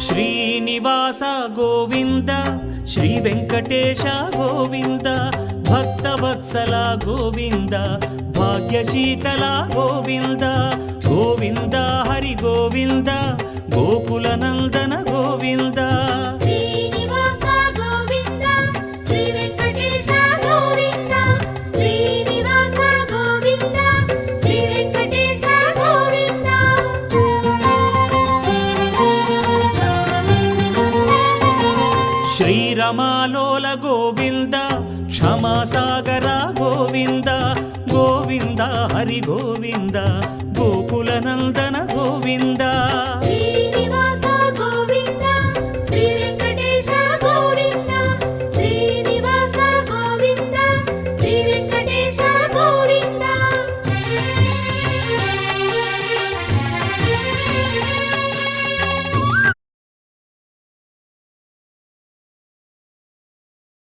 Srinivasa Govinda Shri Venkatesha Govinda Bhaktavatsala Govinda భాగ్యశీతల Govinda Govinda Hari Govinda Gokula Nandana Govinda Srinivasa Govinda Shri Venkatesha Govinda Srinivasa Govinda Shri Venkatesha Govinda శ్రీరమాలోల Govinda క్షమాసాగర Govinda Govinda Hari Govinda Gokula Nandana Govinda Shri